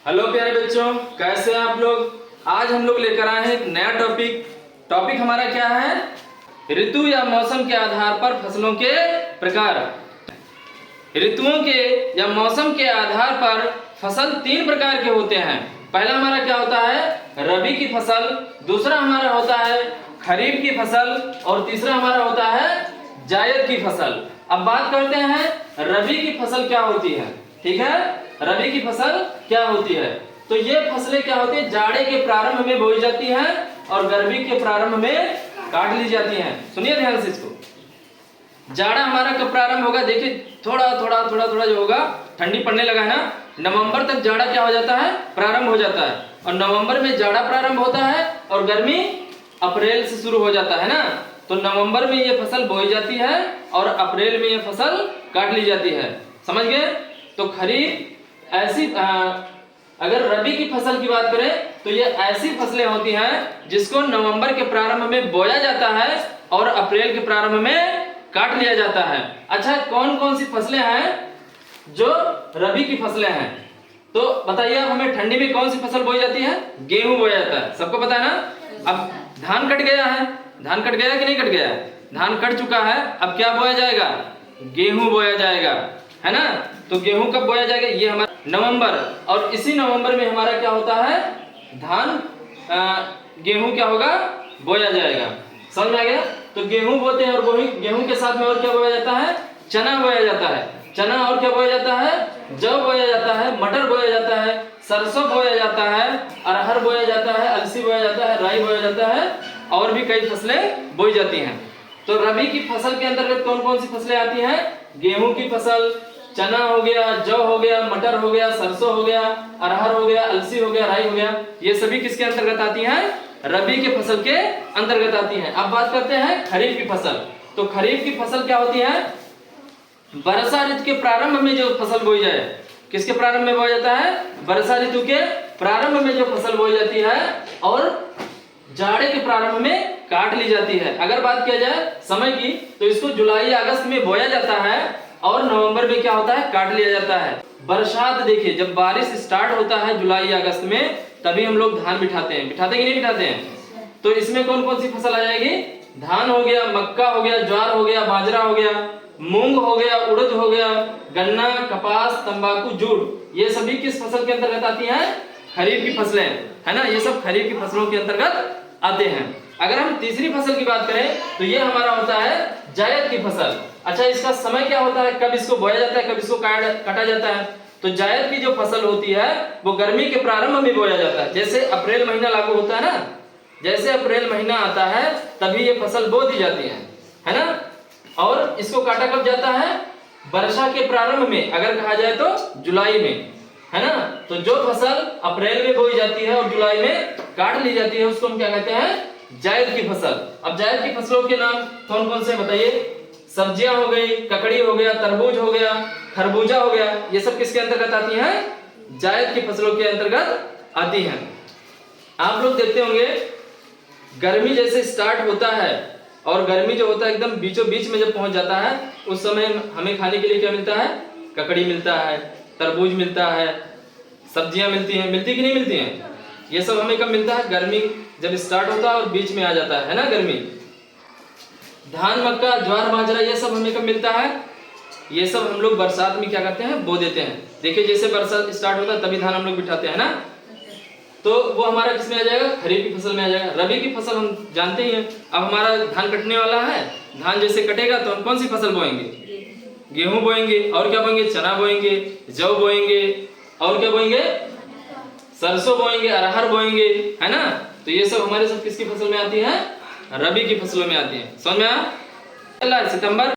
Hello प्यारे बच्चों, कैसे हैं आप लोग। आज हम लोग लेकर आए हैं एक नया टॉपिक हमारा क्या है, ऋतु या मौसम के आधार पर फसलों के प्रकार। ऋतुओं के या मौसम के आधार पर फसल तीन प्रकार के होते हैं। पहला हमारा क्या होता है, रबी की फसल, दूसरा हमारा होता है खरीफ की फसल और तीसरा हमारा होता है जायद की फसल। अब बात करते हैं रबी की फसल क्या होती है। ठीक है, रबी की फसल क्या होती है। तो ये फसलें क्या होती है, जाड़े के प्रारंभ में बोई जाती हैं और गर्मी के प्रारंभ में काट ली जाती हैं। सुनिए ध्यान से इसको। जाड़ा हमारा कब प्रारंभ होगा, देखिए थोड़ा जो होगा, ठंडी पड़ने लगा है ना, नवंबर तक जाड़ा क्या हो जाता है, प्रारंभ हो जाता है। और नवंबर में जाड़ा प्रारंभ होता है और गर्मी अप्रैल से शुरू हो जाता है ना। तो नवंबर में ये फसल बोई जाती है और अप्रैल में ये फसल काट ली जाती है। समझ गए। तो खरीफ ऐसी अगर रबी की फसल की बात करें तो ये ऐसी फसलें होती हैं जिसको नवंबर के प्रारंभ में बोया जाता है और अप्रैल के प्रारंभ में काट लिया जाता है। अच्छा, कौन कौन सी फसलें हैं जो रबी की फसलें हैं, तो बताइए आप हमें। ठंडी में कौन सी फसल बोई जाती है, गेहूं बोया जाता है, सबको पता है ना। अब धान कट गया है, धान कट गया कि नहीं कट गया, धान कट चुका है। अब क्या बोया जाएगा, गेहूं बोया जाएगा, है ना। तो गेहूं कब बोया जाएगा, ये हमारा नवंबर, और इसी नवंबर में हमारा क्या होता है, धान गेहूं क्या होगा, बोया जाएगा। समझ में आ गया। तो गेहूं बोते हैं और गेहूं के साथ में और क्या बोया जाता है, चना बोया जाता है। चना और क्या बोया जाता है, जौ बोया जाता है, मटर बोया जाता है, सरसों बोया जाता है, अरहर बोया जाता है, अलसी बोया जाता है, राई बोया जाता है और भी कई फसलें बोई जाती हैं। तो रबी की फसल के अंतर्गत कौन कौन सी फसलें आती हैं, गेहूं की फसल, चना हो गया, जौ हो गया, मटर हो गया, सरसों हो गया, अरहर हो गया, अलसी हो गया, राई हो गया। ये सभी किसके अंतर्गत आती हैं, रबी के फसल के अंतर्गत आती हैं। अब बात करते हैं खरीफ की फसल। तो खरीफ की फसल क्या होती है, वर्षा ऋतु के प्रारंभ में जो फसल बोई जाए। किसके प्रारंभ में बोया जाता है, वर्षा ऋतु के प्रारंभ में जो फसल बोई जाती है और जाड़े के प्रारंभ में काट ली जाती है। अगर बात किया जाए समय की तो इसको जुलाई अगस्त में बोया जाता है और नवंबर में क्या होता है, काट लिया जाता है। बरसात देखिए, जब बारिश स्टार्ट होता है जुलाई अगस्त में, तभी हम लोग धान बिठाते हैं कि नहीं बिठाते हैं। तो इसमें कौन कौन सी फसल आ जाएगी, धान हो गया, मक्का हो गया, ज्वार हो गया, बाजरा हो गया, मूंग हो गया, उड़द हो गया, गन्ना, कपास, तंबाकू, जूट। ये सभी किस फसल के अंतर्गत आती हैं, खरीफ की फसलें, है ना। ये सब खरीफ की फसलों के अंतर्गत आते हैं। अगर हम तीसरी फसल की बात करें तो ये हमारा होता है जायद की फसल। अच्छा, इसका समय क्या होता है, कब इसको बोया जाता है, कब इसको काटा जाता है। तो जायद की जो फसल होती है वो गर्मी के प्रारंभ में बोया जाता है। जैसे अप्रैल महीना लागू होता है ना, जैसे अप्रैल महीना आता है तभी ये फसल बो दी जाती है ना। और इसको काटा कब जाता है, वर्षा के प्रारंभ में, अगर कहा जाए तो जुलाई में, है ना। तो जो फसल अप्रैल में बोई जाती है और जुलाई में काट ली जाती है उसको हम क्या कहते हैं, जायद की फसल। अब जायद की फसलों के नाम कौन कौन से बताइए। सब्जियां हो गई, ककड़ी हो गया, तरबूज हो गया, खरबूजा हो गया, ये सब किसके अंतर्गत आती हैं, जायद की फसलों के अंतर्गत आती हैं। आप लोग देखते होंगे गर्मी जैसे स्टार्ट होता है और गर्मी जो होता है एकदम बीचों बीच में जब पहुंच जाता है, उस समय हमें खाने के लिए क्या मिलता है, ककड़ी मिलता है, तरबूज मिलता है, सब्जियां मिलती हैं, मिलती कि नहीं मिलती हैं। ये सब हमें कब मिलता है, गर्मी जब स्टार्ट होता है और बीच में आ जाता है ना गर्मी। धान, मक्का, ज्वार, बाजरा, ये सब हमें कब मिलता है, ये सब हम लोग बरसात में क्या करते हैं, बो देते हैं। देखिए जैसे बरसात स्टार्ट होता है तभी धान हम लोग बिठाते हैं ना। तो वो हमारा किसमें आ जाएगा, खरीफ की फसल में आ जाएगा। रबी की फसल हम जानते ही हैं। अब हमारा धान कटने वाला है, धान जैसे कटेगा तो हम कौन सी फसल बोएंगे, गेहूं बोएंगे, और क्या बोएंगे, चना बोएंगे, जौ बोएंगे, और क्या बोएंगे, सरसों बोएंगे, अरहर बोएंगे, है ना। तो ये सब हमारे सब किसकी फसल में आती है, रबी की फसलों में आती है। समझ में आया। सितंबर